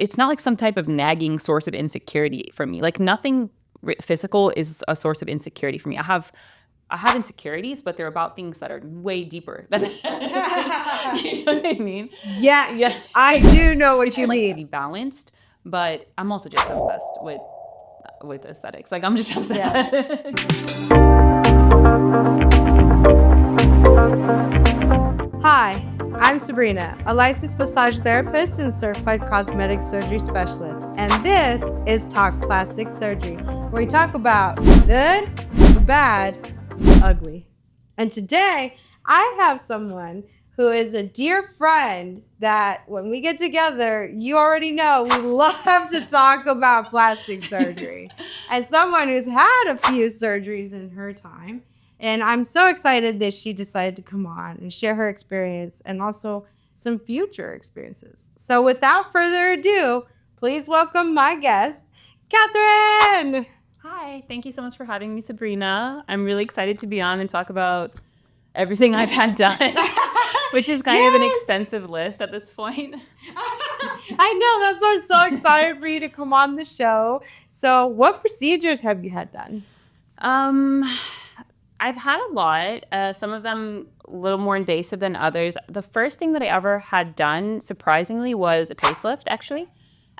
it's not like some type of nagging source of insecurity for me. Like nothing physical is a source of insecurity for me. I have insecurities, but they're about things that are way deeper than you know what I mean? Yeah, yes, I do know what you mean. Like to be balanced, but I'm also just obsessed with aesthetics. Like I'm just obsessed. Yeah. Hi, I'm Sabrina, a licensed massage therapist and certified cosmetic surgery specialist. And this is Talk Plastic Surgery, where we talk about good, bad, ugly. And today, I have someone who is a dear friend that when we get together, you already know we love to talk about plastic surgery. And someone who's had a few surgeries in her time. And I'm so excited that she decided to come on and share her experience and also some future experiences. So without further ado, please welcome my guest, Catherine. Hi, thank you so much for having me, Sabrina. I'm really excited to be on and talk about everything I've had done, which is kind of an extensive list at this point. I know, that's why I'm so excited for you to come on the show. So what procedures have you had done? I've had a lot, some of them a little more invasive than others. The first thing that I ever had done, surprisingly, was a facelift, actually,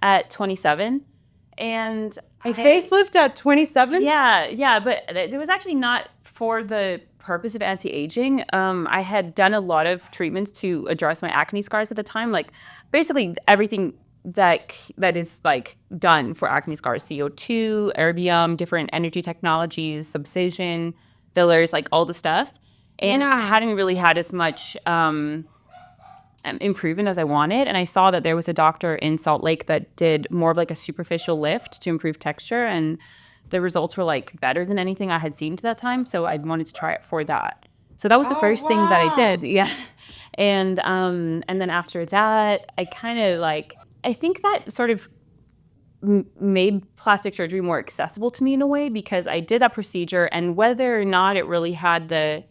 at 27. And a facelift at 27? Yeah, but it was actually not for the purpose of anti-aging. I had done a lot of treatments to address my acne scars at the time, like basically everything that is like done for acne scars, CO2, erbium, different energy technologies, subcision, fillers, like all the stuff. And I hadn't really had as much improvement as I wanted. And I saw that there was a doctor in Salt Lake that did more of like a superficial lift to improve texture. And the results were like better than anything I had seen to that time. So I wanted to try it for that. So that was the first thing that I did. Yeah. And then after that, I kind of like, I think that sort of made plastic surgery more accessible to me in a way, because I did that procedure, and whether or not it really had the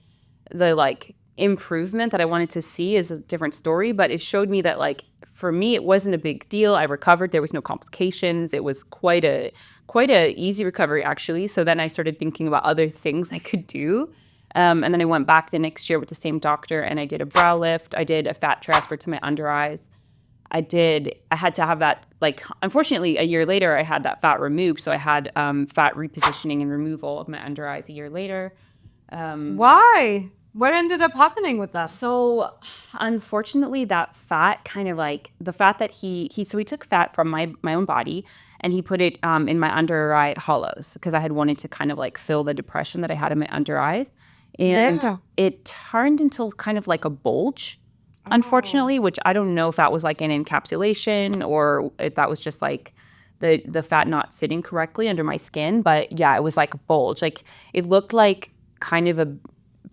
like improvement that I wanted to see is a different story, but it showed me that like for me it wasn't a big deal. I recovered, there was no complications. It was quite a easy recovery actually. So then I started thinking about other things I could do. And then I went back the next year with the same doctor and I did a brow lift. I did a fat transfer to my under eyes. I had to have that, like, unfortunately, a year later, I had that fat removed. So I had fat repositioning and removal of my under eyes a year later. Why? What ended up happening with that? So unfortunately, that fat kind of like the fat that he took fat from my own body and he put it in my under eye hollows because I had wanted to kind of like fill the depression that I had in my under eyes. And it turned into kind of like a bulge. Unfortunately, which I don't know if that was like an encapsulation or if that was just like the fat not sitting correctly under my skin. But yeah, it was like a bulge. Like it looked like kind of a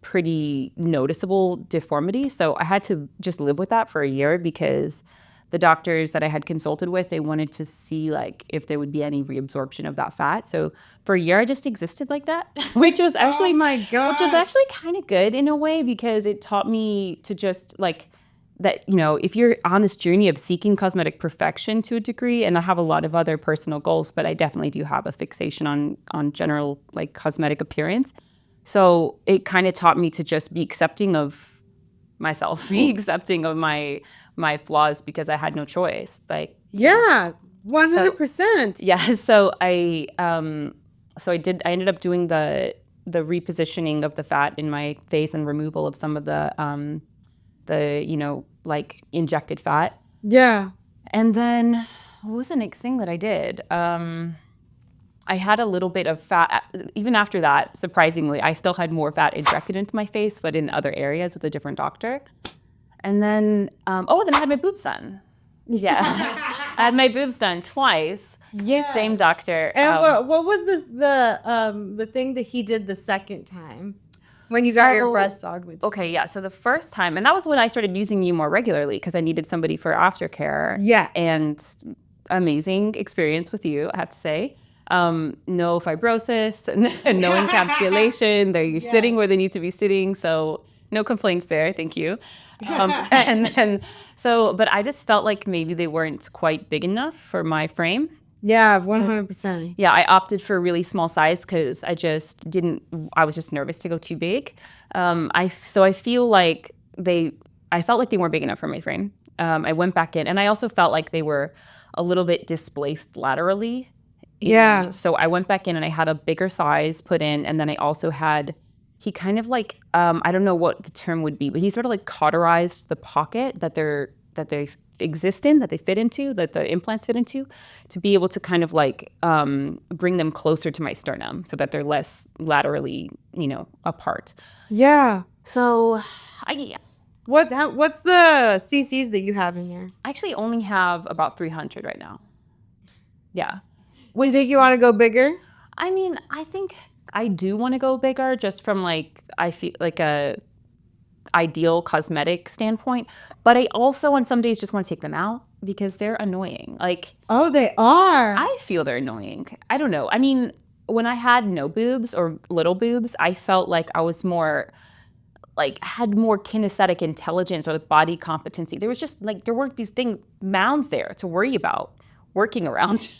pretty noticeable deformity. So I had to just live with that for a year because the doctors that I had consulted with, they wanted to see like if there would be any reabsorption of that fat. So for a year I just existed like that, which was actually which was actually kind of good in a way because it taught me to just like that, you know, if you're on this journey of seeking cosmetic perfection to a degree, and I have a lot of other personal goals, but I definitely do have a fixation on general like cosmetic appearance. So it kind of taught me to just be accepting of myself, be accepting of my flaws because I had no choice. Like 100%. Yeah. So I ended up doing the repositioning of the fat in my face and removal of some of the like injected fat. Yeah. And then what was the next thing that I did? I had a little bit of fat. Even after that, surprisingly, I still had more fat injected into my face, but in other areas with a different doctor. And then, then I had my boobs done. Yeah. I had my boobs done twice. Yeah. Same doctor. And what was the thing that he did the second time? When you got your breast augmented. Okay, yeah. So the first time, and that was when I started using you more regularly because I needed somebody for aftercare. Yes. And amazing experience with you, I have to say. No fibrosis, no encapsulation. They're sitting where they need to be sitting. So No complaints there. Thank you. And then, but I just felt like maybe they weren't quite big enough for my frame. Yeah, 100%. Yeah, I opted for a really small size because I was just nervous to go too big. I feel like I felt like they weren't big enough for my frame. I went back in, and I also felt like they were a little bit displaced laterally. Yeah. So I went back in and I had a bigger size put in, and then I also had, he kind of like, I don't know what the term would be, but he sort of like cauterized the pocket that they exist in, that they fit into, that the implants fit into, to be able to kind of like bring them closer to my sternum so that they're less laterally, apart. Yeah. So What's the CCs that you have in there? I actually only have about 300 right now. Yeah. Do you think you want to go bigger? I mean, I think I do want to go bigger just from like, I feel like a ideal cosmetic standpoint, but I also on some days just want to take them out because they're annoying. Like, Oh, they are. I feel they're annoying. I don't know. I mean, when I had no boobs or little boobs, I felt like I was more like had more kinesthetic intelligence or body competency. There was just like there weren't these mounds there to worry about working around.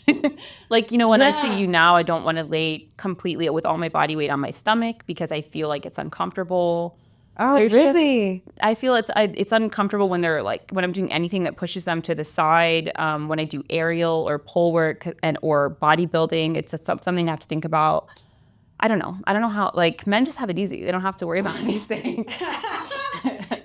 Like, when I see you now, I don't want to lay completely with all my body weight on my stomach because I feel like it's uncomfortable. Oh, really? I feel it's uncomfortable when they're like when I'm doing anything that pushes them to the side. When I do aerial or pole work or bodybuilding, it's something I have to think about. I don't know how, like, men just have it easy. They don't have to worry about anything.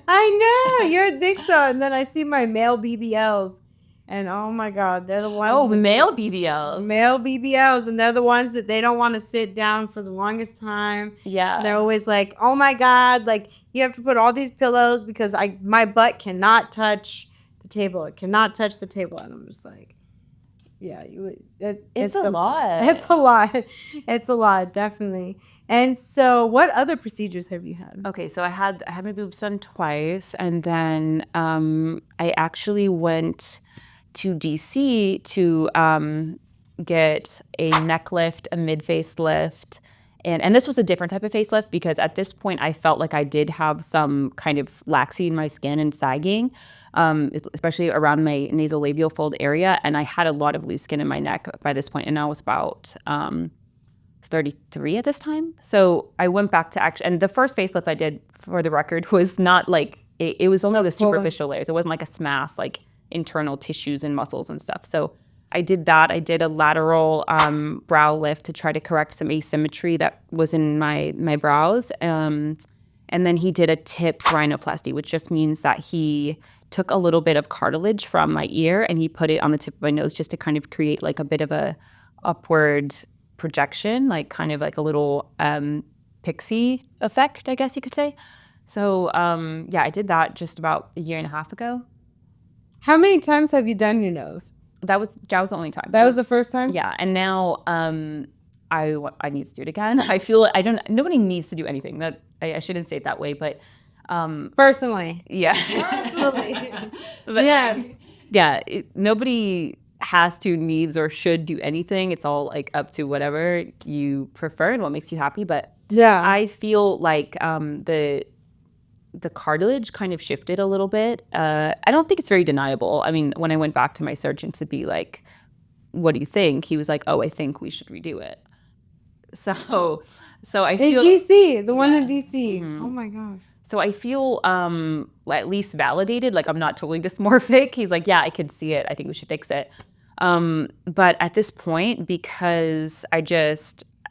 I know. You would think so. And then I see my male BBLs. And oh my God, they're the ones. Oh, male BBLs. Male BBLs. And they're the ones that they don't want to sit down for the longest time. Yeah. And they're always like, oh my God, like you have to put all these pillows because my butt cannot touch the table. It cannot touch the table. And I'm just like, yeah, it's a lot. It's a lot. It's a lot, definitely. And so what other procedures have you had? Okay, so I had my boobs done twice, and then I actually went to DC to get a neck lift, a mid-face lift, and this was a different type of facelift because at this point I felt like I did have some kind of laxity in my skin and sagging, especially around my nasolabial fold area, and I had a lot of loose skin in my neck by this point, and I was about 33 at this time. So I went back to and the first facelift I did, for the record, was not like, it was only the superficial layers. It wasn't like a SMAS, like internal tissues and muscles and stuff. So I did that. I did a lateral brow lift to try to correct some asymmetry that was in my brows. And then he did a tip rhinoplasty, which just means that he took a little bit of cartilage from my ear and he put it on the tip of my nose just to kind of create like a bit of a upward projection, like kind of like a little pixie effect, I guess you could say. So yeah, I did that just about a year and a half ago. How many times have you done your nose? That was the only time. That was the first time? Yeah, and now I need to do it again. I feel nobody needs to do anything. That I shouldn't say it that way, but personally. Yeah. Personally. But, yes. Yeah, nobody has to, needs, or should do anything. It's all like up to whatever you prefer and what makes you happy. But yeah, I feel like the cartilage kind of shifted a little bit. I don't think it's very deniable. I mean, when I went back to my surgeon to be like, what do you think? He was like, oh, I think we should redo it. So I feel in DC, the one in DC. Mm-hmm. Oh my gosh. So I feel at least validated. Like I'm not totally dysmorphic. He's like, yeah, I can see it. I think we should fix it. But at this point, because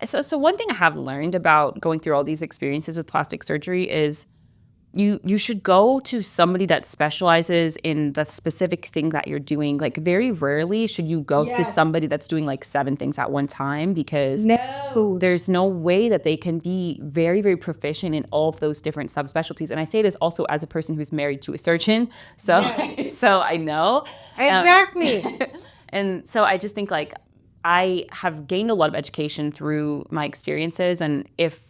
so one thing I have learned about going through all these experiences with plastic surgery is you should go to somebody that specializes in the specific thing that you're doing. Like very rarely should you go to somebody that's doing like 7 things at one time, because there's no way that they can be very, very proficient in all of those different subspecialties. And I say this also as a person who's married to a surgeon. So, so I know. Exactly. And so I just think like I have gained a lot of education through my experiences. And if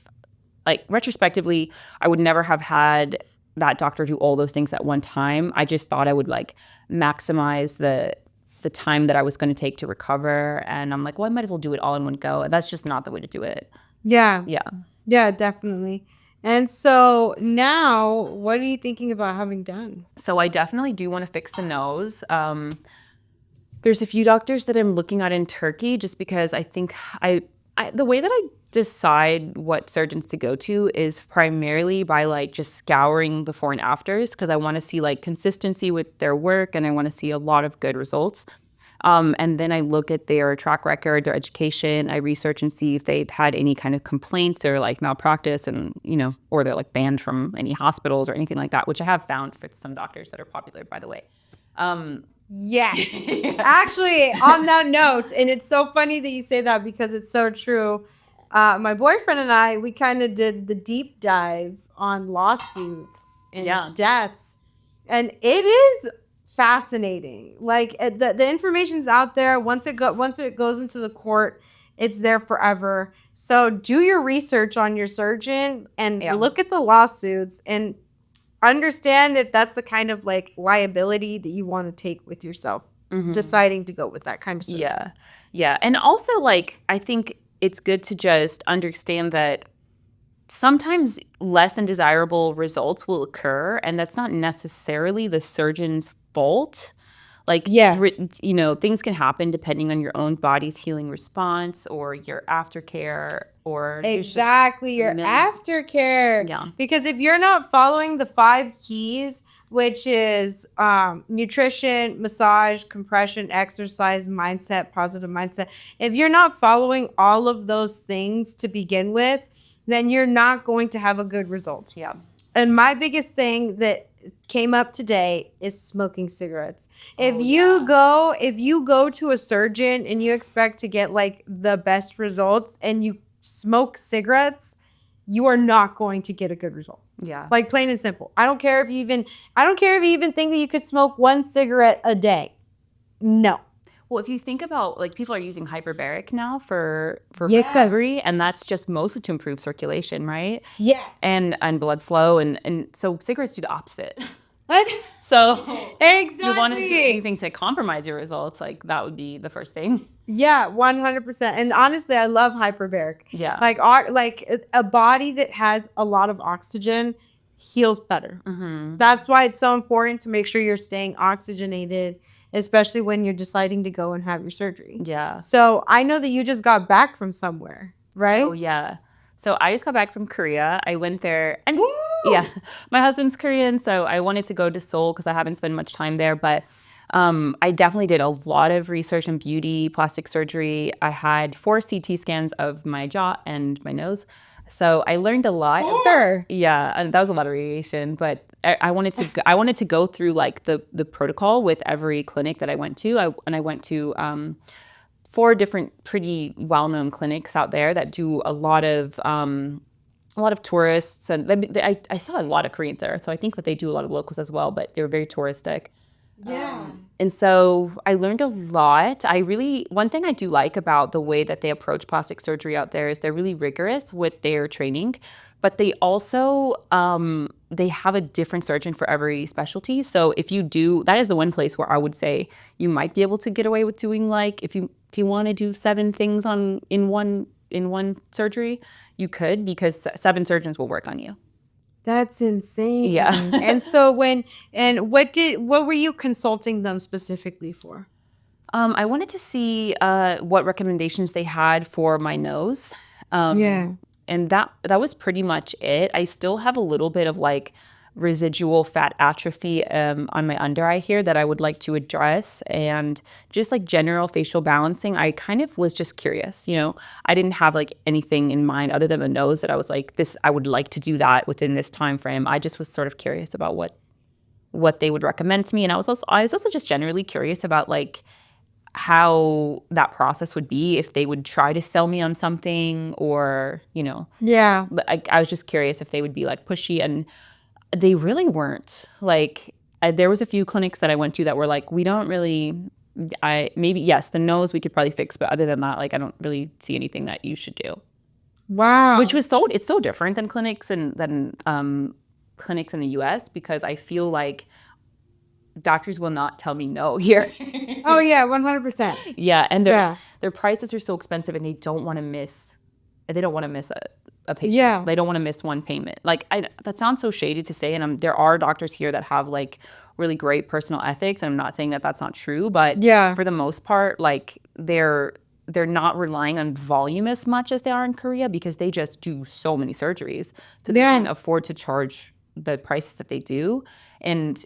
like retrospectively, I would never have had that doctor do all those things at one time. I just thought I would like maximize the time that I was going to take to recover. And I'm like, well, I might as well do it all in one go. And that's just not the way to do it. Yeah. Yeah. Yeah, definitely. And so now, what are you thinking about having done? So I definitely do want to fix the nose. There's a few doctors that I'm looking at in Turkey just because I think the way that I decide what surgeons to go to is primarily by like just scouring before and afters because I want to see like consistency with their work and I want to see a lot of good results. And then I look at their track record, their education. I research and see if they've had any kind of complaints or like malpractice and, or they're like banned from any hospitals or anything like that, which I have found for some doctors that are popular, by the way. Yes. Actually, on that note, and it's so funny that you say that because it's so true. My boyfriend and I, we kind of did the deep dive on lawsuits and deaths, and it is fascinating. Like the information's out there. Once it goes into the court, it's there forever. So do your research on your surgeon and look at the lawsuits and understand if that's the kind of like liability that you want to take with yourself, deciding to go with that kind of surgery. Yeah. And also, like, I think it's good to just understand that sometimes less than desirable results will occur, and that's not necessarily the surgeon's fault. Like, things can happen depending on your own body's healing response or your aftercare or your aftercare. Yeah. Because if you're not following the 5 keys, which is nutrition, massage, compression, exercise, mindset, positive mindset, if you're not following all of those things to begin with, then you're not going to have a good result. Yeah. And my biggest thing that came up today is smoking cigarettes. If you go to a surgeon and you expect to get like the best results and you smoke cigarettes, you are not going to get a good result. Yeah. Like plain and simple. I don't care if you even think that you could smoke 1 cigarette a day. No. Well, if you think about, like, people are using hyperbaric now for recovery, and that's just mostly to improve circulation, right? Yes. And blood flow, and so cigarettes do the opposite. So exactly. You want to do anything to compromise your results, like that would be the first thing. Yeah, 100%. And honestly, I love hyperbaric. Yeah. Like a body that has a lot of oxygen heals better. That's why it's so important to make sure you're staying oxygenated, especially when you're deciding to go and have your surgery. Yeah. So I know that you just got back from somewhere, right? Oh, yeah. So I just got back from Korea. I went there. And yeah, my husband's Korean, so I wanted to go to Seoul because I haven't spent much time there. But I definitely did a lot of research in beauty, plastic surgery. I had 4 CT scans of my jaw and my nose. So I learned a lot. 4? Yeah, and that was a lot of radiation. But I wanted to go through like the protocol with every clinic that I went to. I went to 4 different pretty well-known clinics out there that do a lot of tourists, and I saw a lot of Koreans there, so I think that they do a lot of locals as well, but they're very touristic. Yeah. And so I learned a lot. One thing I do like about the way that they approach plastic surgery out there is they're really rigorous with their training, but they also, they have a different surgeon for every specialty. So that is the one place where I would say you might be able to get away with doing, like, if you want to do 7 things in one surgery, you could, because 7 surgeons will work on you. That's insane. Yeah. And so what were you consulting them specifically for? I wanted to see what recommendations they had for my nose. And that was pretty much it. I still have a little bit of like residual fat atrophy on my under eye here that I would like to address, and just like general facial balancing. I kind of was just curious, I didn't have like anything in mind other than the nose that I was like, I would like to do that within this time frame. I just was sort of curious about what they would recommend to me, and I was also just generally curious about like how that process would be if they would try to sell me on something, or Yeah. I was just curious if they would be like pushy, and they really weren't. Like, there was a few clinics that I went to that were like, we don't really, yes, the nose we could probably fix, but other than that, like, I don't really see anything that you should do. Wow. Which was it's so different than clinics than clinics in the US, because I feel like doctors will not tell me no here. Oh yeah, 100%. Yeah, and their prices are so expensive, and they don't want to miss they don't want to miss a patient. Yeah. They don't want to miss one payment. Like, that sounds so shady to say, and there are doctors here that have like really great personal ethics, and I'm not saying that that's not true, but Yeah. for the most part, like they're not relying on volume as much as they are in Korea because they just do so many surgeries, so they can afford to charge the prices that they do, and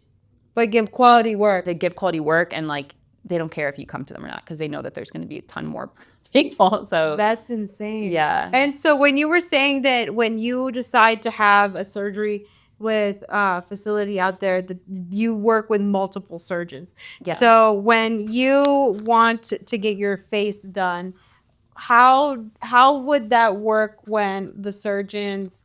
But give quality work. they give quality work, and like they don't care if you come to them or not because they know that there's going to be a ton more people. So That's insane. Yeah. And so when you were saying that when you decide to have a surgery with a facility out there, that you work with multiple surgeons. Yeah. So when you want to get your face done, how would that work when the surgeons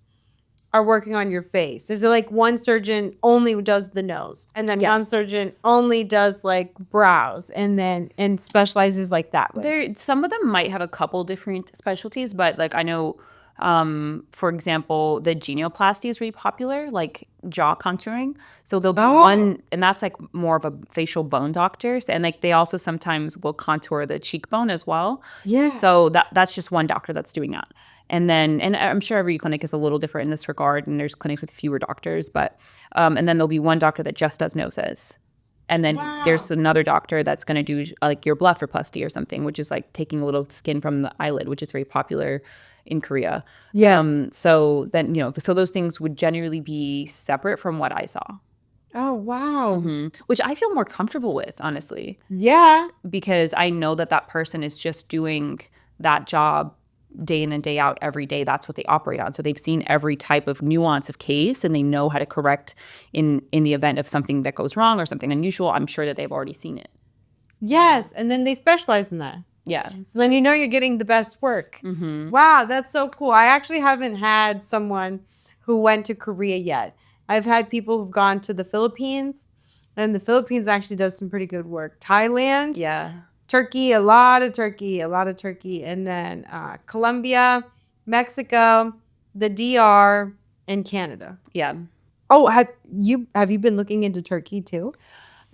are working on your face? Is it like one surgeon only does the nose, and then one surgeon only does like brows, and specializes like that way? some of them might have a couple different specialties, but like I know, for example, the genioplasty is really popular, like jaw contouring. So there'll be one, and that's like more of a facial bone doctors, and like they also sometimes will contour the cheekbone as well. Yeah. So that's just one doctor that's doing that. And then, and I'm sure every clinic is a little different in this regard, and there's clinics with fewer doctors, but, and then there'll be one doctor that just does noses. And then there's another doctor that's going to do like your blepharoplasty or something, which is like taking a little skin from the eyelid, which is very popular in Korea. Yes. So then, so those things would generally be separate from what I saw. Oh, wow. Which I feel more comfortable with, honestly. Yeah. Because I know that person is just doing that job day in and day out every day. That's what they operate on. So they've seen every type of nuance of case, and they know how to correct in the event of something that goes wrong or something unusual. I'm sure that they've already seen it. Yes. And then they specialize in that. Yeah. So then you're getting the best work. Wow, that's so cool. I actually haven't had someone who went to Korea yet. I've had people who've gone to the Philippines, and the Philippines actually does some pretty good work. Thailand. Yeah. Turkey, a lot of Turkey. And then Colombia, Mexico, the DR, and Canada. Yeah. Oh, have you been looking into Turkey too?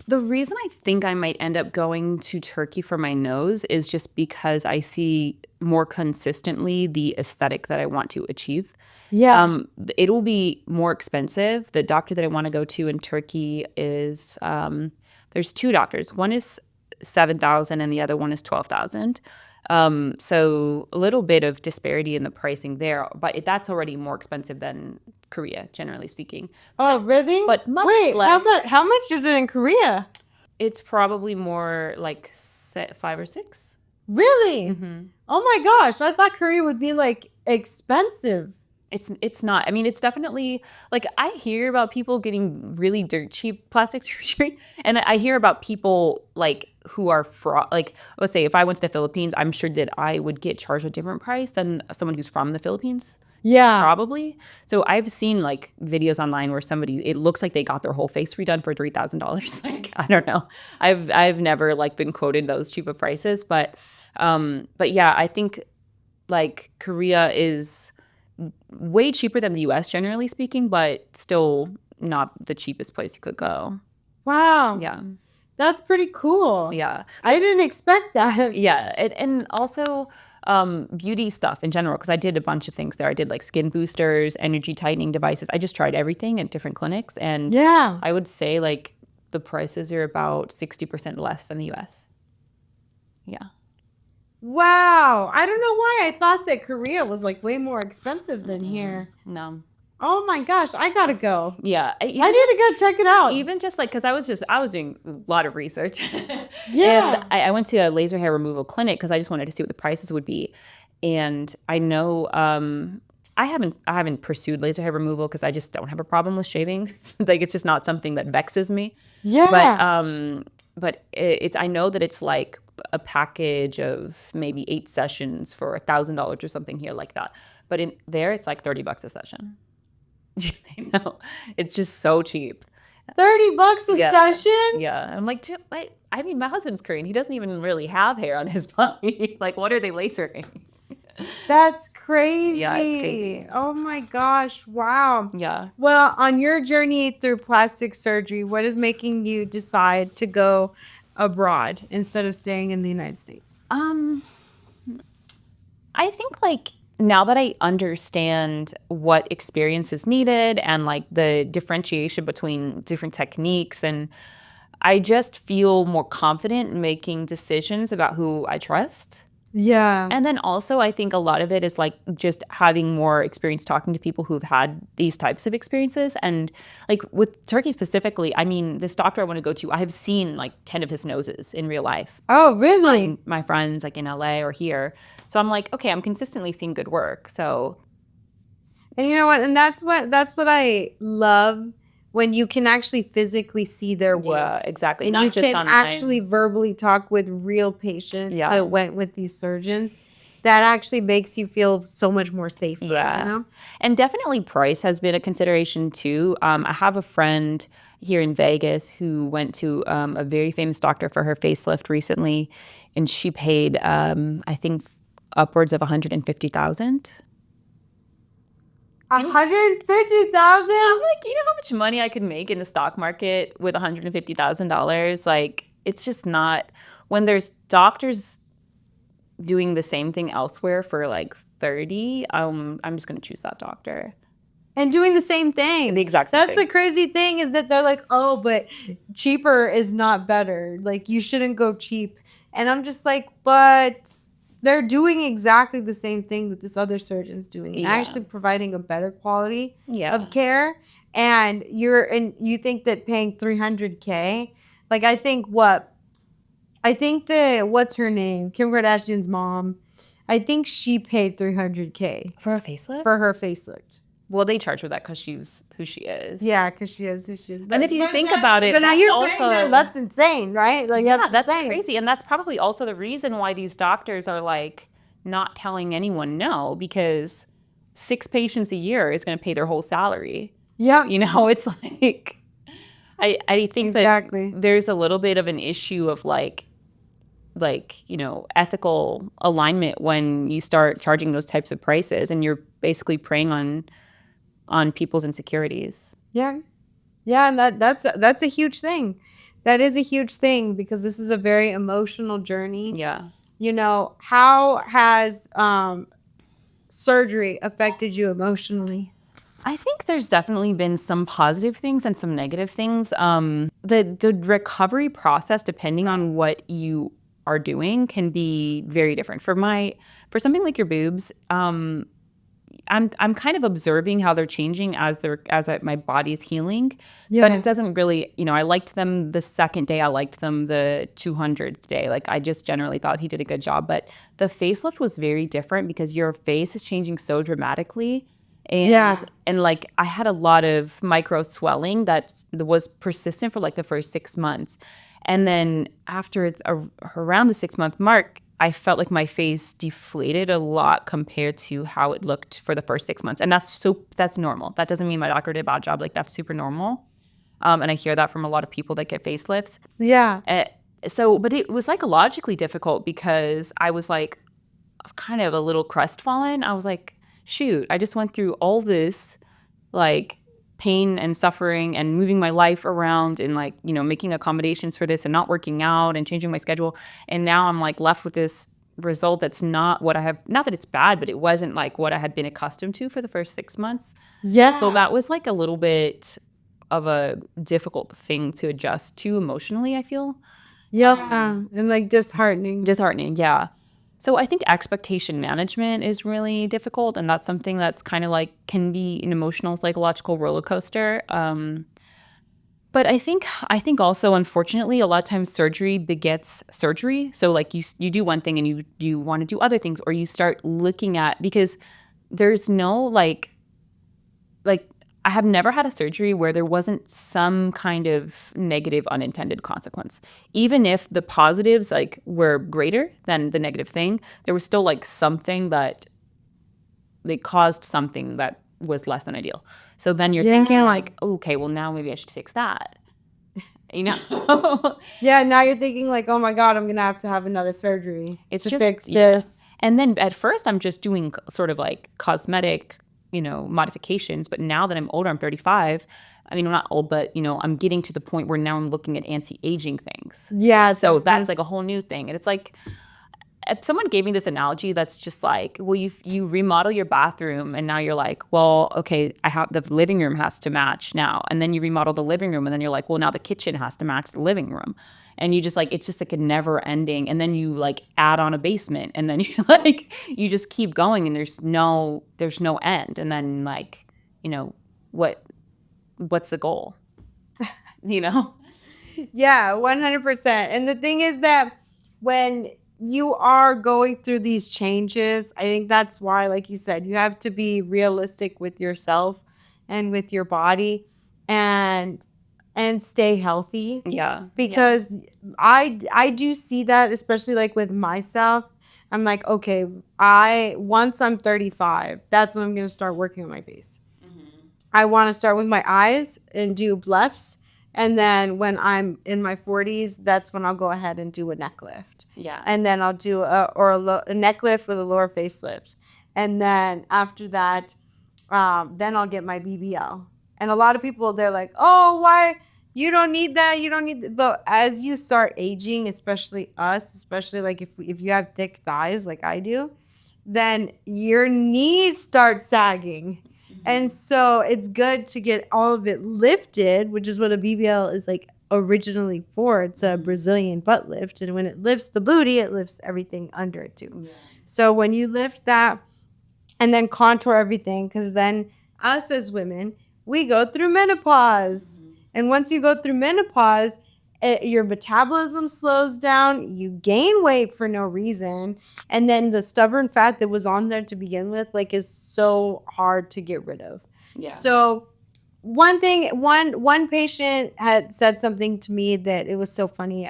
The reason I think I might end up going to Turkey for my nose is just because I see more consistently the aesthetic that I want to achieve. Yeah. It will be more expensive. The doctor that I want to go to in Turkey is, there's two doctors. One is 7,000 and the other one is 12,000. So a little bit of disparity in the pricing there, but that's already more expensive than Korea, generally speaking. Oh, really? But much Wait, less. how much is it in Korea? It's probably more like 5 or 6. Really? Oh my gosh, I thought Korea would be like expensive. It's not. I mean, it's definitely like I hear about people getting really dirt cheap plastic surgery, and I hear about people like who are fraud. Like, let's say if I went to the Philippines, I'm sure that I would get charged a different price than someone who's from the Philippines. Yeah. Probably. So I've seen like videos online where it looks like they got their whole face redone for $3,000. Like, I don't know. I've never like been quoted those cheap of prices, but yeah, I think like Korea is way cheaper than the US, generally speaking, but still not the cheapest place you could go. Wow. Yeah. That's pretty cool. Yeah. I didn't expect that. Yeah. And also beauty stuff in general, because I did a bunch of things there. I did like skin boosters, energy tightening devices. I just tried everything at different clinics. And yeah, I would say like the prices are about 60% less than the US. Yeah. Wow. I don't know why I thought that Korea was like way more expensive than here. No. Oh my gosh, I gotta go. Yeah. I need to go check it out. Even just like, because I was doing a lot of research. Yeah. And I went to a laser hair removal clinic because I just wanted to see what the prices would be. And I know I haven't pursued laser hair removal because I just don't have a problem with shaving. Like, it's just not something that vexes me. Yeah. But it's I know that it's like a package of maybe 8 sessions for $1,000 or something here like that. But in there, it's like $30 a session. I know. It's just so cheap. $30 a session? Yeah. I'm like, I mean, my husband's Korean. He doesn't even really have hair on his body. Like, what are they lasering? That's crazy. Yeah, it's crazy. Oh my gosh. Wow. Yeah. Well, on your journey through plastic surgery, what is making you decide to go abroad instead of staying in the United States? I think like now that I understand what experience is needed and like the differentiation between different techniques, and I just feel more confident in making decisions about who I trust. Yeah. And then also, I think a lot of it is like just having more experience talking to people who've had these types of experiences. And like with Turkey specifically, I mean, this doctor I want to go to, I have seen like 10 of his noses in real life. Oh, really? My friends like in LA or here. So I'm like, okay, I'm consistently seeing good work. So And you know what? And that's what I love, when you can actually physically see their work. yeah, exactly. And Not you just can online. actually verbally talk with real patients Yeah. that went with these surgeons. That actually makes you feel so much more safer, Yeah. you know? And definitely price has been a consideration too. I have a friend here in Vegas who went to a very famous doctor for her facelift recently, and she paid, I think, upwards of 150,000. 150,000? I'm like, you know how much money I could make in the stock market with $150,000? Like, it's just not, when there's doctors doing the same thing elsewhere for like 30, I'm just going to choose that doctor. And doing the same thing. The exact same That's thing. the crazy thing, is that they're like, oh, but cheaper is not better. Like, you shouldn't go cheap. And I'm just like, but they're doing exactly the same thing that this other surgeon's doing, and Yeah. actually providing a better quality Yeah. of care. And you think that paying $300K, like, I think that what's her name? Kim Kardashian's mom. I think she paid $300K For a facelift? for her facelift. Well, they charge her that because she's who she is. Yeah, because she is who she is. And if you think about it, but now that's you're also paying that, that's insane, right? Like, yeah, that's insane. crazy. And that's probably also the reason why these doctors are like not telling anyone no, because 6 patients a year is going to pay their whole salary. Yeah. You know, it's like I think Exactly. that there's a little bit of an issue of like you know, ethical alignment when you start charging those types of prices, and you're basically preying on people's insecurities. Yeah. Yeah, and that's a huge thing. That is a huge thing, because this is a very emotional journey. Yeah. You know, how has surgery affected you emotionally? I think there's definitely been some positive things and some negative things. The recovery process, depending on what you are doing, can be very different. For something like your boobs, I'm kind of observing how they're changing as my body's healing. Yeah. But it doesn't really, you know, I liked them the second day, I liked them the 200th day. Like, I just generally thought he did a good job. But the facelift was very different because your face is changing so dramatically. And like, I had a lot of micro swelling that was persistent for like the first 6 months. And then after around the 6-month mark, I felt like my face deflated a lot compared to how it looked for the first 6 months. And that's normal. That doesn't mean my doctor did a bad job. Like, that's super normal. And I hear that from a lot of people that get facelifts. Yeah. But it was psychologically difficult because I was like kind of a little crestfallen. I was like, shoot, I just went through all this like pain and suffering and moving my life around and like, you know, making accommodations for this and not working out and changing my schedule. And now I'm like left with this result that's not what I have, not that it's bad, but it wasn't like what I had been accustomed to for the first 6 months. Yeah. So that was like a little bit of a difficult thing to adjust to emotionally, I feel. Yeah. And like disheartening. Disheartening, yeah. So I think expectation management is really difficult, and that's something that's kind of like can be an emotional, psychological roller coaster. But I think also, unfortunately, a lot of times surgery begets surgery. So like you do one thing and you want to do other things, or you start looking at, because there's no like I have never had a surgery where there wasn't some kind of negative unintended consequence. Even if the positives like were greater than the negative thing, there was still like something that they caused something that was less than ideal. So then you're thinking like, okay, well now maybe I should fix that. You know? Yeah, now you're thinking like, oh my God, I'm going to have another surgery to fix this. And then at first I'm just doing sort of like cosmetic, you know, modifications. But now that I'm older, I'm 35. I mean, I'm not old, but, you know, I'm getting to the point where now I'm looking at anti-aging things. Yeah. So that's like a whole new thing. And it's like, someone gave me this analogy that's just like, well, you remodel your bathroom and now you're like, well, okay, I have the living room has to match now. And then you remodel the living room and then you're like, well, now the kitchen has to match the living room. And you just like, it's just like a never ending. And then you like add on a basement and then you like, you just keep going and there's no end. And then like, what's the goal? you know? Yeah, 100%. And the thing is that when you are going through these changes, I think that's why, like you said, you have to be realistic with yourself and with your body and stay healthy. Yeah. Because I do see that, especially like with myself. I'm like, okay, once I'm 35, that's when I'm gonna start working on my face. I want to start with my eyes and do blephs. And then when I'm in my 40s, that's when I'll go ahead and do a neck lift. Yeah. And then I'll do a neck lift with a lower facelift. And then after that, then I'll get my BBL. And a lot of people, they're like, oh, why? You don't need that. You don't need that. But as you start aging, especially us, especially like if you have thick thighs like I do, then your knees start sagging. And so it's good to get all of it lifted, which is what a BBL is like originally for. It's a Brazilian butt lift. And when it lifts the booty, it lifts everything under it too. Yeah. So when you lift that and then contour everything, because then us as women, we go through menopause. And once you go through menopause, your metabolism slows down, you gain weight for no reason, and then the stubborn fat that was on there to begin with like is so hard to get rid of. Yeah. So one patient had said something to me that it was so funny.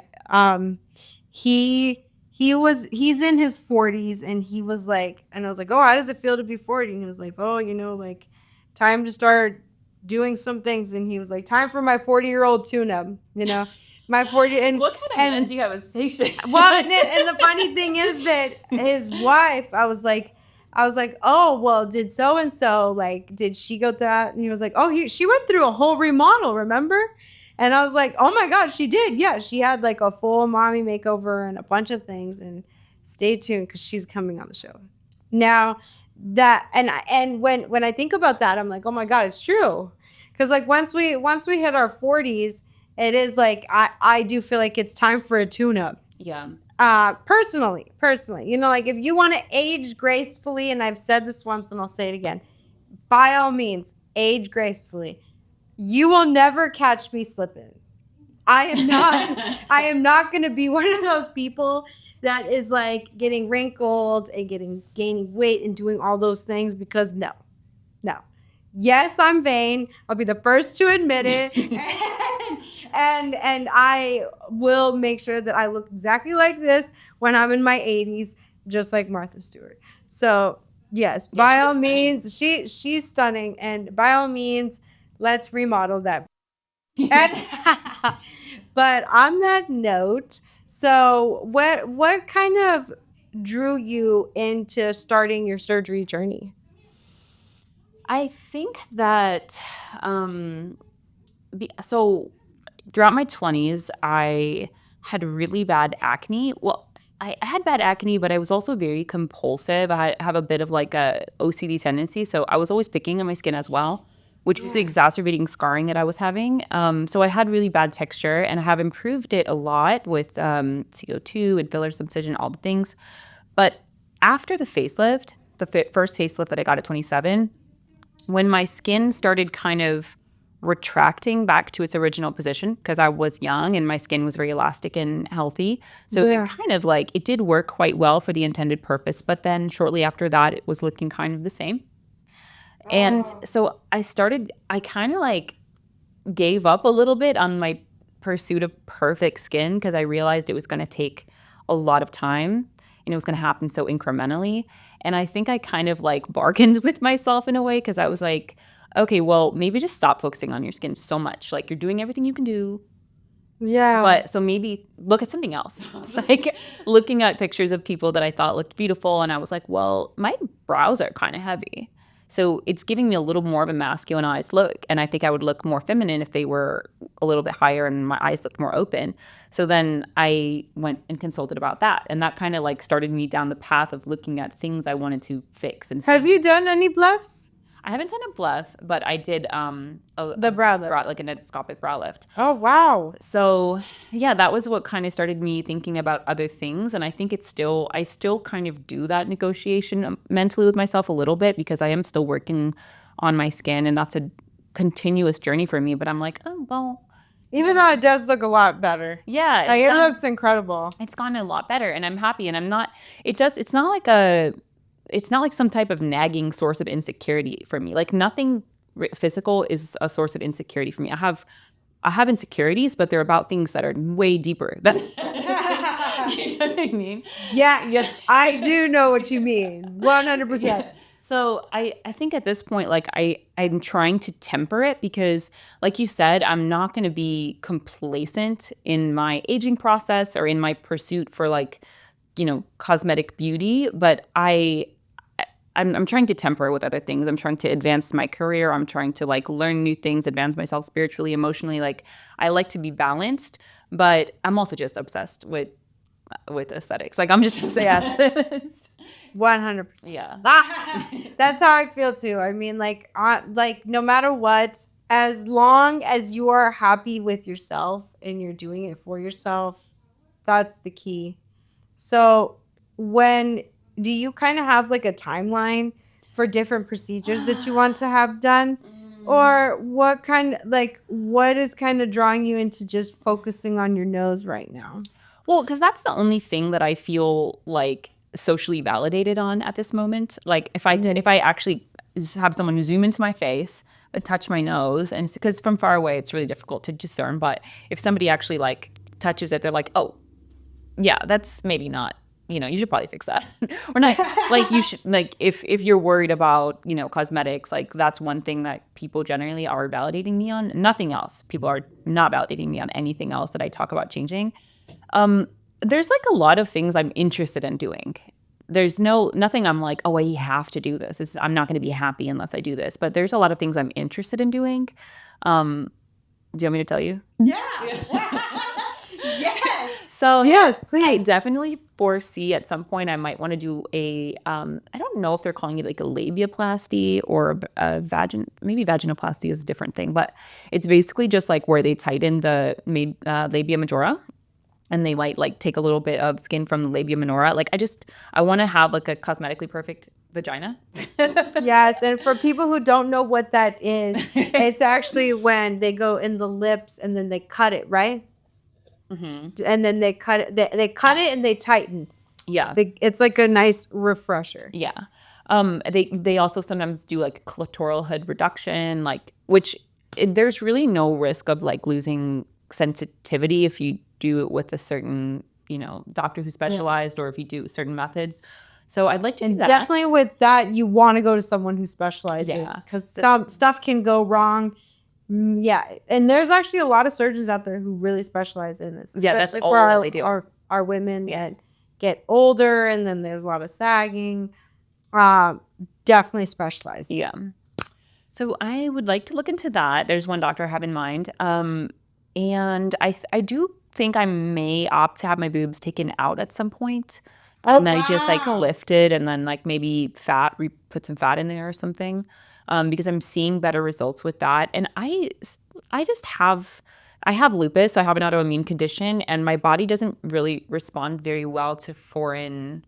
He's in his 40s and he was like, and I was like, oh, how does it feel to be 40? And he was like, oh, like time to start doing some things. And he was like, time for my 40-year-old tune-up, my 40. And what kind of men do you have as patients? Well, and the funny thing is that his wife, I was like, oh, well, did so and so, like, did she go through that? And he was like, oh, she went through a whole remodel, remember? And I was like, oh my God, she did. Yeah, she had like a full mommy makeover and a bunch of things. And stay tuned because she's coming on the show. Now that and when I think about that, I'm like, oh my God, it's true. Because like once we hit our 40s, it is like I do feel like it's time for a tune-up. Yeah. Personally, like if you want to age gracefully, and I've said this once and I'll say it again, by all means, age gracefully. You will never catch me slipping. I am not going to be one of those people that is like getting wrinkled and gaining weight and doing all those things, because no. Yes, I'm vain. I'll be the first to admit it. and I will make sure that I look exactly like this when I'm in my 80s, just like Martha Stewart. So yes, by all means, she's stunning, and by all means, let's remodel that. But on that note, so what kind of drew you into starting your surgery journey? I think that so throughout my 20s, I had really bad acne. Well, I had bad acne, but I was also very compulsive. I have a bit of like a OCD tendency, so I was always picking on my skin as well, which was exacerbating scarring that I was having. So I had really bad texture, and I have improved it a lot with CO2 and filler subcision, all the things. But after the facelift, first facelift that I got at 27, when my skin started kind of retracting back to its original position, because I was young and my skin was very elastic and healthy. So it kind of like, it did work quite well for the intended purpose. But then shortly after that, it was looking kind of the same. And so I kind of like gave up a little bit on my pursuit of perfect skin, because I realized it was going to take a lot of time and it was going to happen so incrementally. And I think I kind of like bargained with myself in a way, because I was like, okay, well, maybe just stop focusing on your skin so much. Like, you're doing everything you can do. Yeah. But so maybe look at something else. It's like looking at pictures of people that I thought looked beautiful, and I was like, well, my brows are kind of heavy. So it's giving me a little more of a masculinized look. And I think I would look more feminine if they were a little bit higher and my eyes looked more open. So then I went and consulted about that. And that kind of like started me down the path of looking at things I wanted to fix. And Have you done any bluffs? I haven't done a bluff, but I did The brow lift. like an endoscopic brow lift. Oh, wow. So yeah, that was what kind of started me thinking about other things. And I think I still kind of do that negotiation mentally with myself a little bit because I am still working on my skin and that's a continuous journey for me. But I'm like, oh, well. Even though it does look a lot better. Yeah. Like, it looks incredible. It's gone a lot better and I'm happy and it's not like some type of nagging source of insecurity for me. Like nothing physical is a source of insecurity for me. I have insecurities, but they're about things that are way deeper. You know what I mean? Yeah, yes, I do know what you mean. 100%. Yeah. So I think at this point, like I'm trying to temper it because like you said, I'm not going to be complacent in my aging process or in my pursuit for like, cosmetic beauty, but I'm trying to temper it with other things. I'm trying to advance my career. I'm trying to like learn new things, advance myself spiritually, emotionally. Like I like to be balanced, but I'm also just obsessed with aesthetics. Like I'm just obsessed. 100%. Yeah. That's how I feel too. I mean, like no matter what, as long as you are happy with yourself and you're doing it for yourself, that's the key. So do you kind of have like a timeline for different procedures that you want to have done? Or what is kind of drawing you into just focusing on your nose right now? Well, because that's the only thing that I feel like socially validated on at this moment. Like if I actually just have someone zoom into my face, touch my nose, and because from far away it's really difficult to discern, but if somebody actually like touches it, they're like, oh, yeah, that's maybe not. You should probably fix that. Or not like you should like if you're worried about, cosmetics, like that's one thing that people generally are validating me on. Nothing else. People are not validating me on anything else that I talk about changing. There's like a lot of things I'm interested in doing. There's nothing I'm like, oh, I have to do this. I'm not going to be happy unless I do this. But there's a lot of things I'm interested in doing. Do you want me to tell you? Yeah. Yes. So yes, please. I definitely foresee at some point I might want to do a, I don't know if they're calling it like a labiaplasty or a maybe vaginoplasty is a different thing, but it's basically just like where they tighten the labia majora and they might like take a little bit of skin from the labia minora. Like I want to have like a cosmetically perfect vagina. Yes, and for people who don't know what that is, it's actually when they go in the lips and then they cut it, right? Mm-hmm. And then they cut it. They cut it and they tighten. Yeah, it's like a nice refresher. Yeah, they also sometimes do like clitoral hood reduction, like there's really no risk of like losing sensitivity if you do it with a certain doctor who specialized or if you do certain methods. So I'd like to do that. Definitely with that, you want to go to someone who specializes. Yeah, because some stuff can go wrong. Yeah, and there's actually a lot of surgeons out there who really specialize in this, especially that's for all they do. our women that get older, and then there's a lot of sagging. Definitely specialized. Yeah. So I would like to look into that. There's one doctor I have in mind, and I do think I may opt to have my boobs taken out at some point. And then just like lift it and then like maybe put some fat in there or something. Because I'm seeing better results with that. And I have lupus, so I have an autoimmune condition, and my body doesn't really respond very well to foreign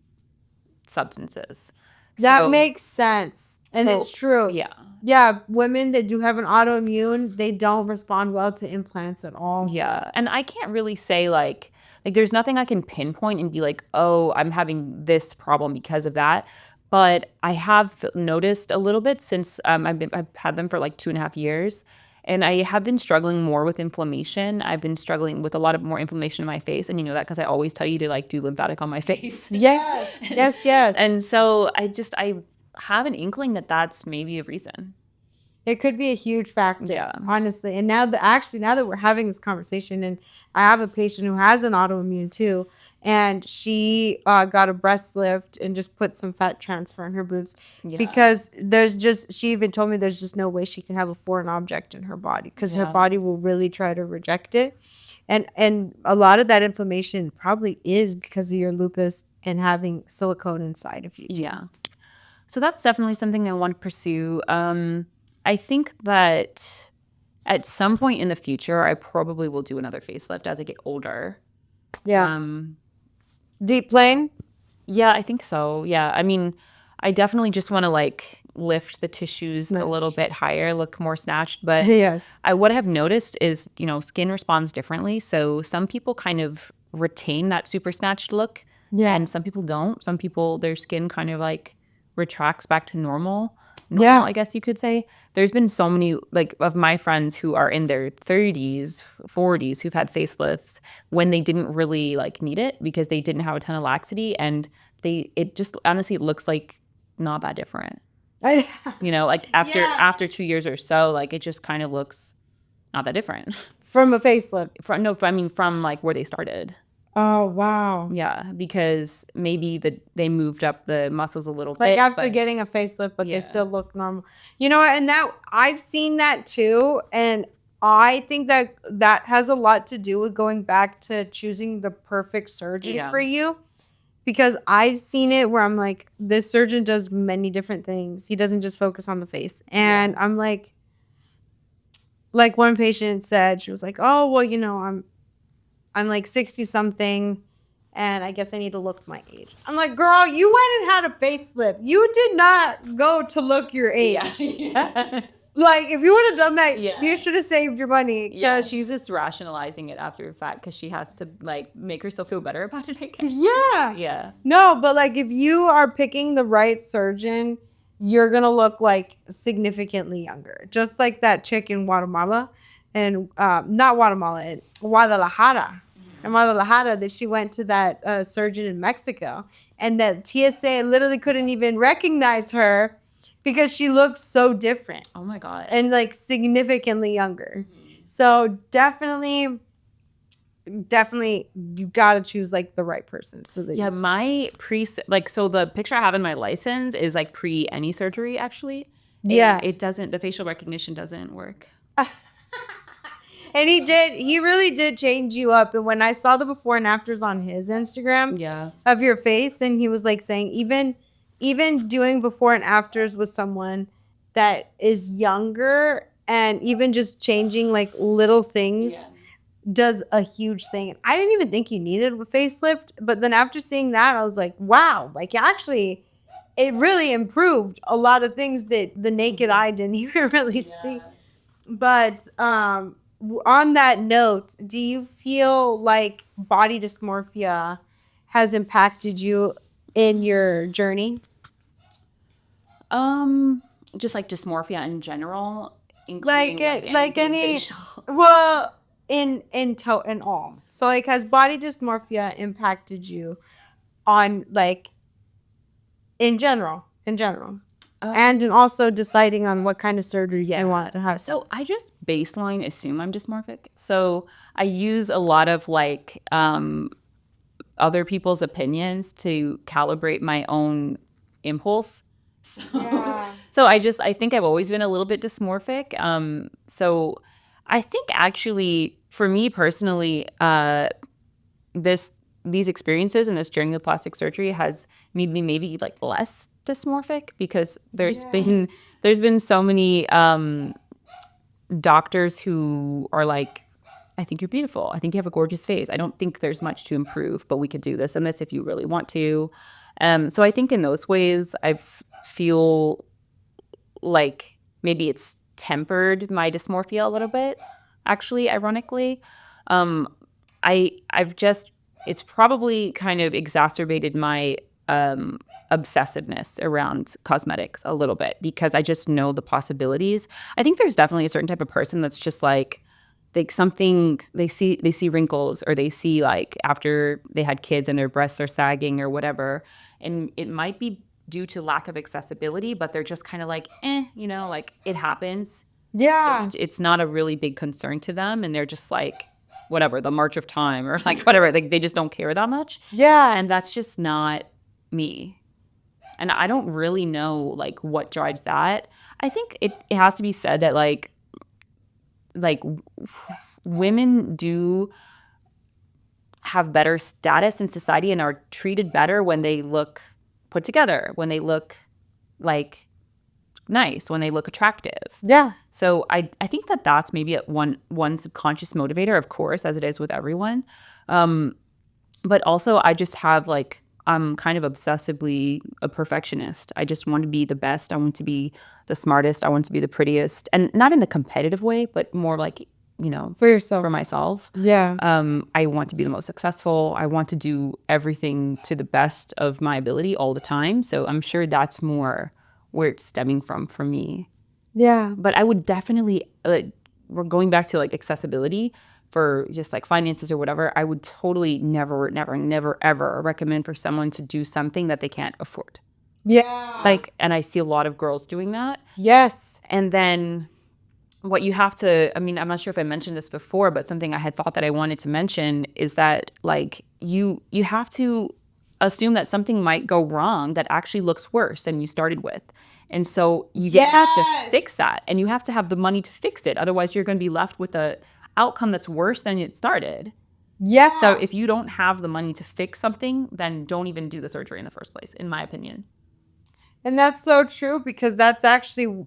substances. That makes sense. And it's true. Yeah. Yeah, women that do have an autoimmune, they don't respond well to implants at all. Yeah. And I can't really say like there's nothing I can pinpoint and be like, oh, I'm having this problem because of that. But I have noticed a little bit since I've had them for like 2.5 years, and I have been struggling more with inflammation. I've been struggling with a lot of more inflammation in my face, and you know that because I always tell you to like do lymphatic on my face. Yes, yes. And so I have an inkling that that's maybe a reason. It could be a huge factor, yeah, honestly. And now that we're having this conversation, and I have a patient who has an autoimmune too, and she got a breast lift and just put some fat transfer in her boobs because she even told me there's just no way she can have a foreign object in her body because her body will really try to reject it. And a lot of that inflammation probably is because of your lupus and having silicone inside of you too. Yeah. So that's definitely something I want to pursue. I think that at some point in the future, I probably will do another facelift as I get older. Yeah. Deep plane? Yeah, I think so. Yeah. I mean, I definitely just want to like lift the tissues a little bit higher, look more snatched. But Yes. what I have noticed is, skin responds differently. So some people kind of retain that super snatched look. Yeah. And some people don't. Some people, their skin kind of like retracts back to normal, I guess you could say. There's been so many like of my friends who are in their 30s, 40s who've had facelifts when they didn't really like need it because they didn't have a ton of laxity, and it just honestly looks like not that different. Like after 2 years or so, like it just kind of looks not that different. From a facelift? From like where they started. Oh, wow. Yeah, because maybe they moved up the muscles a little bit. Like after getting a facelift, but they still look normal. You know what? And that I've seen that too. And I think that has a lot to do with going back to choosing the perfect surgeon for you. Because I've seen it where I'm like, this surgeon does many different things. He doesn't just focus on the face. And I'm like one patient said, she was like, oh, well, I'm like 60 something and I guess I need to look my age. I'm like, girl, you went and had a facelift. You did not go to look your age. Yeah. Like, if you would have done that, you should have saved your money. Yeah, she's just rationalizing it after the fact because she has to, like, make herself feel better about it, I guess. Yeah. Yeah. No, but, like, if you are picking the right surgeon, you're going to look, like, significantly younger. Just like that chick in Guatemala. And, not Guatemala, in Guadalajara. In Guadalajara, that she went to that surgeon in Mexico. And that TSA literally couldn't even recognize her because she looked so different. Oh my God. And like significantly younger. Mm-hmm. So definitely you gotta choose like the right person. So that my so the picture I have in my license is like pre any surgery actually. Yeah. It doesn't, the facial recognition doesn't work. And he really did change you up. And when I saw the before and afters on his Instagram of your face, and he was like saying even doing before and afters with someone that is younger and even just changing like little things does a huge thing. I didn't even think you needed a facelift, but then after seeing that, I was like, wow, like actually it really improved a lot of things that the naked eye didn't even really see. But on that note, do you feel like body dysmorphia has impacted you in your journey? Just like dysmorphia in general, including like any facial. Well, in all. So like, has body dysmorphia impacted you on like in general? And also deciding on what kind of surgery you want to have. So I just baseline assume I'm dysmorphic. So I use a lot of like other people's opinions to calibrate my own impulse. So I think I've always been a little bit dysmorphic. So I think actually for me personally, these experiences and this journey with plastic surgery has made me maybe like less dysmorphic because there's been so many doctors who are like, I think you're beautiful. I think you have a gorgeous face. I don't think there's much to improve, but we could do this and this if you really want to. So I think in those ways, I feel like maybe it's tempered my dysmorphia a little bit, actually, ironically. It's probably kind of exacerbated my obsessiveness around cosmetics a little bit because I just know the possibilities. I think there's definitely a certain type of person that's just like something they see wrinkles or they see like after they had kids and their breasts are sagging or whatever, and it might be due to lack of accessibility, but they're just kind of like, like it happens. Yeah, it's not a really big concern to them, and they're just like, whatever, the March of Time or like whatever. Like they just don't care that much. Yeah. And that's just not me. And I don't really know like what drives that. I think it has to be said that like women do have better status in society and are treated better when they look put together, when they look like nice, when they look attractive. Yeah. So I think that that's maybe one subconscious motivator, of course, as it is with everyone. But also I just have like, I'm kind of obsessively a perfectionist. I just want to be the best. I want to be the smartest. I want to be the prettiest, and not in a competitive way, but more like, For yourself. for myself. Yeah. I want to be the most successful. I want to do everything to the best of my ability all the time. So I'm sure that's more where it's stemming from for me. Yeah. But I would definitely, we're going back to like accessibility for just like finances or whatever. I would totally never, ever recommend for someone to do something that they can't afford. Yeah. Like, and I see a lot of girls doing that. Yes. And then what you have to, I mean, I'm not sure if I mentioned this before, but something I had thought that I wanted to mention is that like you have to assume that something might go wrong that actually looks worse than you started with. And so you have to fix that, and you have to have the money to fix it. Otherwise, you're going to be left with a outcome that's worse than it started. Yeah. So if you don't have the money to fix something, then don't even do the surgery in the first place, in my opinion. And that's so true, because that's actually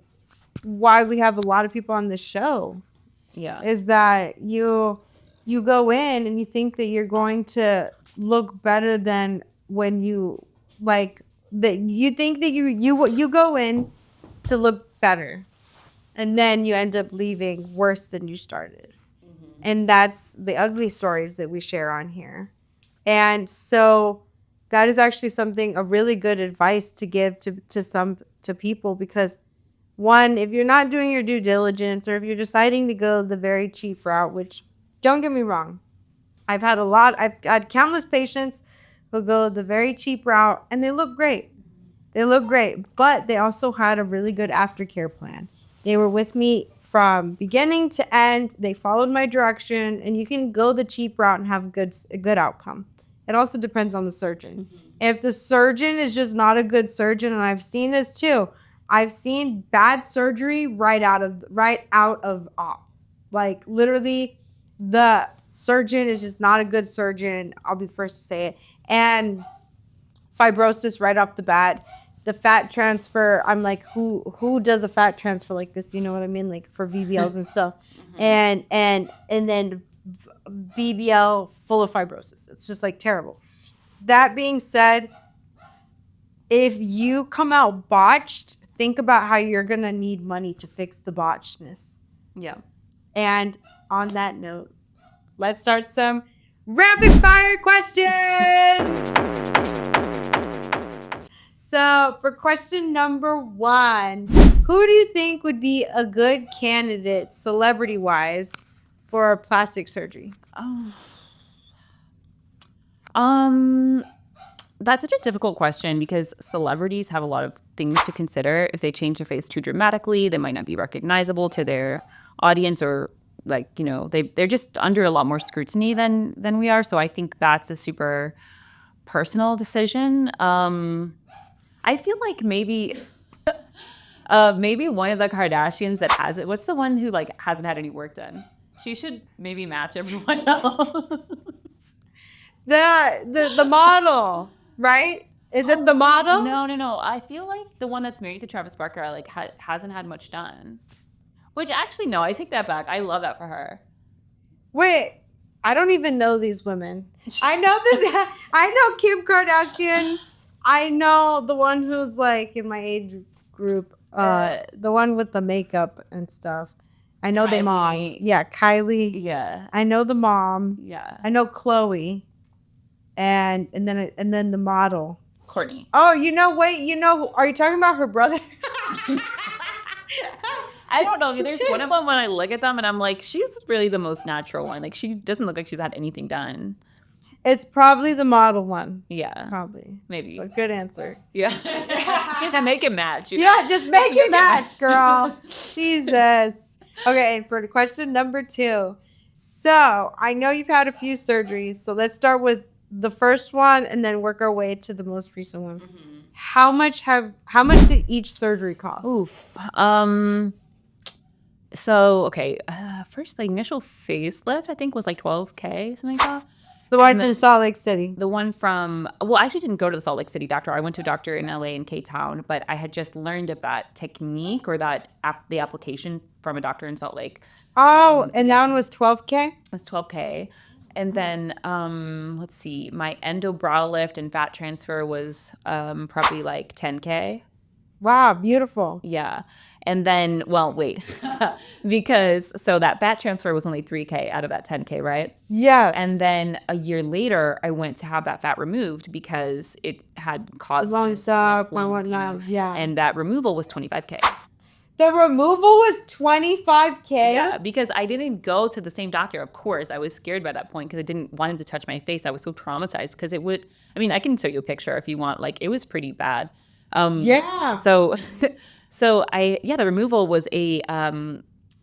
why we have a lot of people on this show. Yeah. Is that you go in and you think that you're going to look better than when you like that you think that you go in to look better, and then you end up leaving worse than you started. And that's the ugly stories that we share on here. And so that is actually a really good advice to give to people, because one, if you're not doing your due diligence, or if you're deciding to go the very cheap route, which, don't get me wrong, I've had countless patients who go the very cheap route and they look great. They look great, but they also had a really good aftercare plan. They were with me from beginning to end. They followed my direction, and you can go the cheap route and have a good outcome. It also depends on the surgeon. If the surgeon is just not a good surgeon, and I've seen this too, I've seen bad surgery right out of op. Like literally, the surgeon is just not a good surgeon. I'll be first to say it. And fibrosis right off the bat. The fat transfer, I'm like, who does a fat transfer like this? You know what I mean? Like for BBLs and stuff. And then BBL full of fibrosis. It's just like terrible. That being said, if you come out botched, think about how you're going to need money to fix the botchedness. Yeah. And on that note, let's start some rapid fire questions. So for question number 1, who do you think would be a good candidate, celebrity-wise, for plastic surgery? That's such a difficult question, because celebrities have a lot of things to consider. If they change their face too dramatically, they might not be recognizable to their audience, or like, they're just under a lot more scrutiny than we are. So I think that's a super personal decision. I feel like maybe one of the Kardashians that has it. What's the one who like hasn't had any work done? She should maybe match everyone else. The model, right? Is it the model? No. I feel like the one that's married to Travis Barker like hasn't had much done. Which actually, no, I take that back. I love that for her. Wait, I don't even know these women. I know Kim Kardashian. I know the one who's like in my age group, the one with the makeup and stuff. I know the mom. Yeah, Kylie. Yeah. I know the mom. Yeah. I know Chloe. And then the model. Courtney. Oh, are you talking about her brother? I don't know. There's one of them when I look at them and I'm like, she's really the most natural one. Like, she doesn't look like she's had anything done. It's probably the model one. Yeah. Probably. Maybe. But good answer. Yeah. Just make it match. Yeah, just make it match, girl. Jesus. Okay, and for question number 2, So I know you've had a few surgeries. So let's start with the first one and then work our way to the most recent one. How much did each surgery cost? Oof. So okay, first the initial facelift I think was like 12K, something like that. The one And from then Salt Lake City. the one from, well, I actually didn't go to the Salt Lake City doctor. I went to a doctor in LA and K-Town, but I had just learned of that technique or the application from a doctor in Salt Lake. Oh, and that one was 12K? It was 12K. And then let's see, my endo brow lift and fat transfer was probably like 10K. Wow, beautiful. Yeah. And then, well, wait, because so that fat transfer was only 3K out of that 10K, right? Yes. And then a year later, I went to have that fat removed because it had caused Lungs up and whatnot. Yeah. and that removal was 25K. The removal was 25K? Yeah, because I didn't go to the same doctor. Of course, I was scared by that point because I didn't want him to touch my face. I was so traumatized because it would. I mean, I can show you a picture if you want. Like, it was pretty bad. Yeah. So, the removal was a.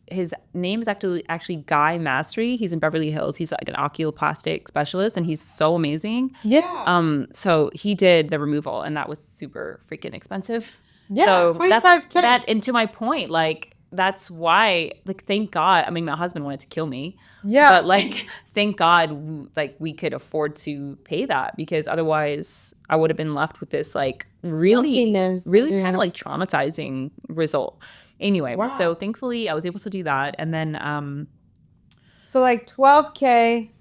His name is actually Guy Mastery. He's in Beverly Hills. He's like an oculoplastic specialist, and he's so amazing. Yeah. So he did the removal, and that was super freaking expensive. Yeah, So 25K. and to my point, like that's why, like, thank God. I mean, my husband wanted to kill me. Yeah. But like, thank God, like we could afford to pay that because otherwise, I would have been left with this like really kind of like traumatizing result. Anyway, so thankfully, I was able to do that, and then So like 12K,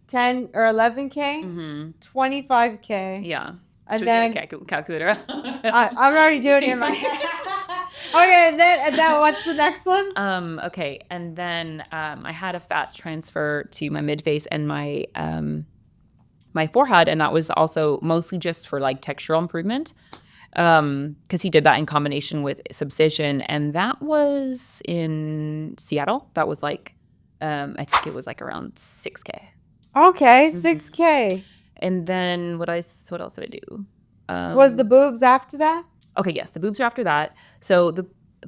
10 or 11K, 25K. yeah. And Should we then get a calculator? I'm already doing it in my head. Okay, and then what's the next one? Okay, and then I had a fat transfer to my mid face and my my forehead, and that was also mostly just for like textural improvement. Because he did that in combination with subcision, and that was in Seattle. That was like, I think it was like around 6K. Okay, 6K. And then what else did I do? Was the boobs after that? Okay, yes, the boobs are after that. So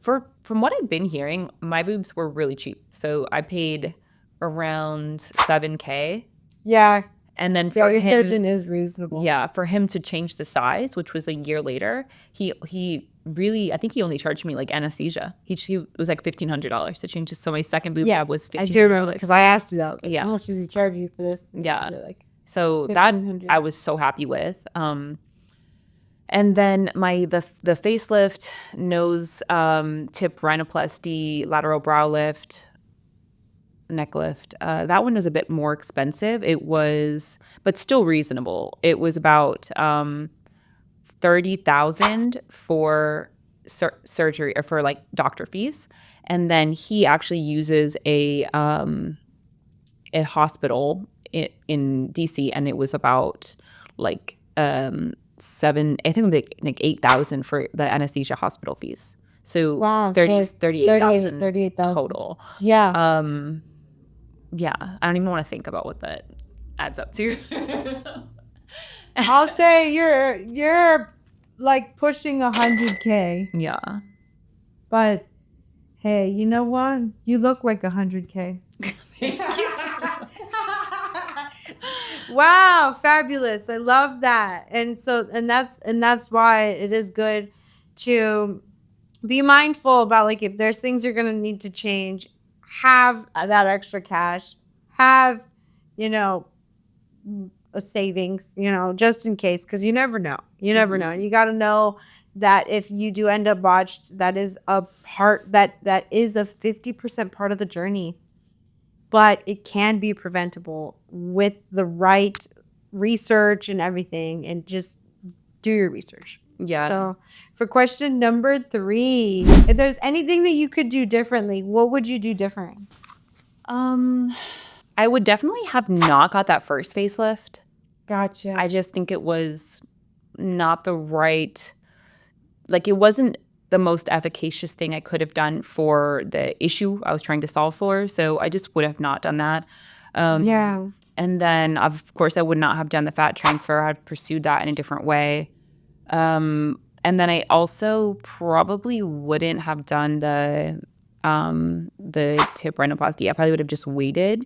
from what I've been hearing, my boobs were really cheap. So I paid around 7K. Yeah. And then your surgeon is reasonable. Yeah, for him to change the size, which was a year later, he really, I think he only charged me like anesthesia. He was like $1,500 to change it. So my second boob job was $1,500. I do remember because I asked you that. Yeah. How much does he charge you for this? Yeah. Like, so that I was so happy with. And then the facelift, nose tip rhinoplasty, lateral brow lift, neck lift. That one was a bit more expensive. It was, but still reasonable. It was about $30,000 for surgery or for like doctor fees, and then he actually uses a hospital in DC, and it was about like I think like 8,000 for the anesthesia hospital fees. So wow, 38,000 38,000 total. Yeah. Yeah, I don't even want to think about what that adds up to. I'll say you're like pushing 100K. Yeah. But hey, you know what? You look like 100K. Wow, fabulous. I love that. And that's why it is good to be mindful about like if there's things you're going to need to change, have that extra cash, have, a savings, just in case, because you never know. You never know. You got to know that if you do end up botched, that is a part that is a 50% part of the journey. But it can be preventable with the right research and everything, and just do your research. Yeah. So for question number 3, if there's anything that you could do differently, what would you do different? I would definitely have not got that first facelift. Gotcha. I just think it was not the right, like it wasn't the most efficacious thing I could have done for the issue I was trying to solve for. So I just would have not done that. Yeah. And then, of course, I would not have done the fat transfer. I'd pursued that in a different way. And then I also probably wouldn't have done the the tip rhinoplasty, I probably would have just waited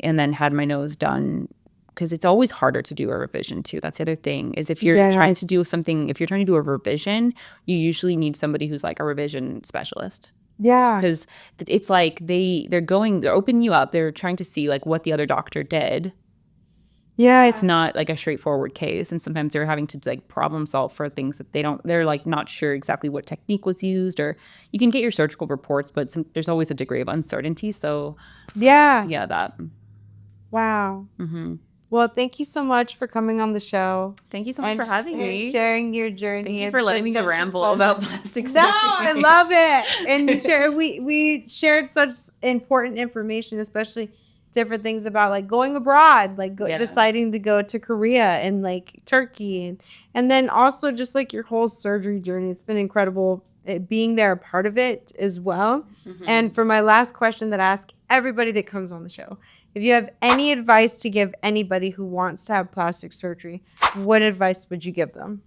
and then had my nose done, because it's always harder to do a revision too. That's the other thing, is if you're trying to do something, if you're trying to do a revision, you usually need somebody who's like a revision specialist. Yeah. Because it's like they're opening you up. They're trying to see like what the other doctor did. Yeah. It's not like a straightforward case. And sometimes they're having to like problem solve for things that they're like not sure exactly what technique was used. Or you can get your surgical reports, but there's always a degree of uncertainty. So yeah, that. Wow. Mm-hmm. Well, thank you so much for coming on the show. Thank you so much for having me. Sharing your journey. Thank you for letting me ramble about plastic surgery. No, I love it. And we shared such important information, especially different things about like going abroad, like deciding to go to Korea and like Turkey. And then also just like your whole surgery journey. It's been incredible being there, a part of it as well. Mm-hmm. And for my last question that I ask everybody that comes on the show, if you have any advice to give anybody who wants to have plastic surgery, what advice would you give them?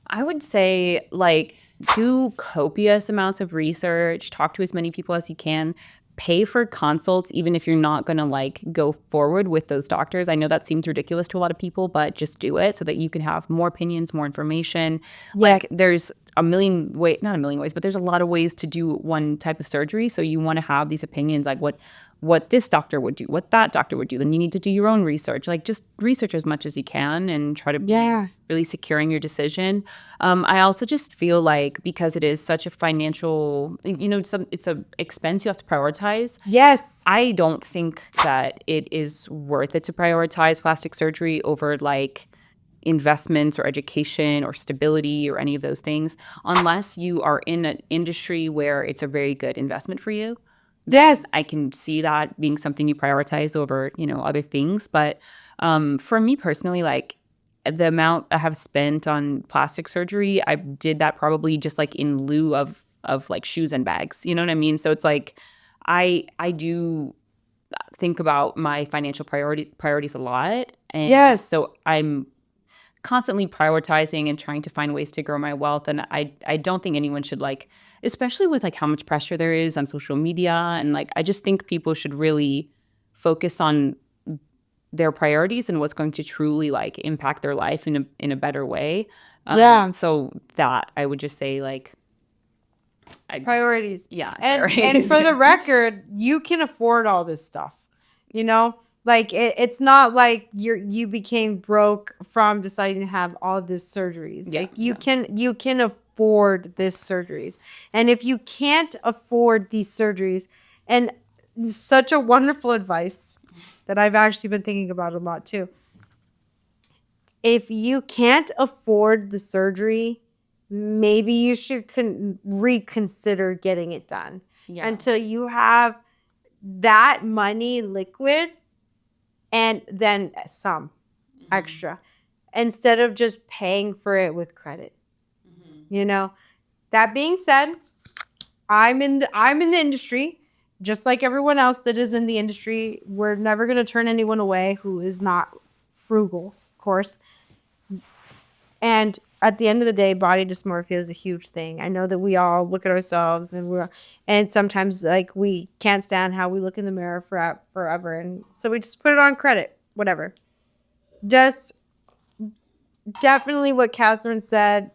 I would say, like, do copious amounts of research, talk to as many people as you can, pay for consults, even if you're not going to like go forward with those doctors. I know that seems ridiculous to a lot of people, but just do it so that you can have more opinions, more information. Yes. Like there's not a million ways, but there's a lot of ways to do one type of surgery. So you want to have these opinions, like what this doctor would do, what that doctor would do. Then you need to do your own research. Like just research as much as you can and try to be really securing your decision. I also just feel like because it is such a financial, it's a expense you have to prioritize. Yes. I don't think that it is worth it to prioritize plastic surgery over like investments or education or stability or any of those things, unless you are in an industry where it's a very good investment for you. Yes. I can see that being something you prioritize over, other things. But for me personally, like the amount I have spent on plastic surgery, I did that probably just like in lieu of like shoes and bags. You know what I mean? So it's like I do think about my financial priorities a lot. And so I'm constantly prioritizing and trying to find ways to grow my wealth. And I don't think anyone should like, especially with like how much pressure there is on social media. And like, I just think people should really focus on their priorities and what's going to truly like impact their life in a better way. So that I would just say like, priorities. Yeah. And for the record, you can afford all this stuff, Like it's not like you became broke from deciding to have all of these surgeries. Yeah, like you can afford these surgeries. And if you can't afford these surgeries, and such a wonderful advice that I've actually been thinking about a lot too. If you can't afford the surgery, maybe you should reconsider getting it done until you have that money liquid. And then some extra, instead of just paying for it with credit. That being said, I'm in the industry, just like everyone else that is in the industry. We're never going to turn anyone away who is not frugal, of course. And at the end of the day, body dysmorphia is a huge thing. I know that we all look at ourselves and sometimes like we can't stand how we look in the mirror forever. And so we just put it on credit, whatever. Just definitely what Catherine said.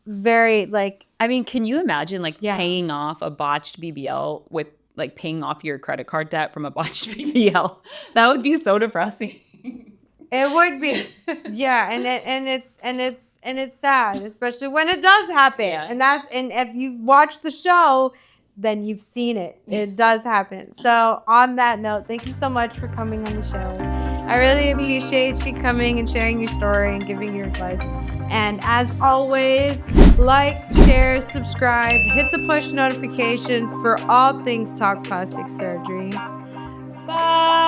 Very like, I mean, can you imagine like paying off a botched BBL with like paying off your credit card debt from a botched BBL? That would be so depressing. It would be, and it's sad, especially when it does happen. Yeah. And if you've watched the show, then you've seen it. It does happen. So on that note, thank you so much for coming on the show. I really appreciate you coming and sharing your story and giving your advice. And as always, like, share, subscribe, hit the push notifications for all things Talk Plastic Surgery. Bye.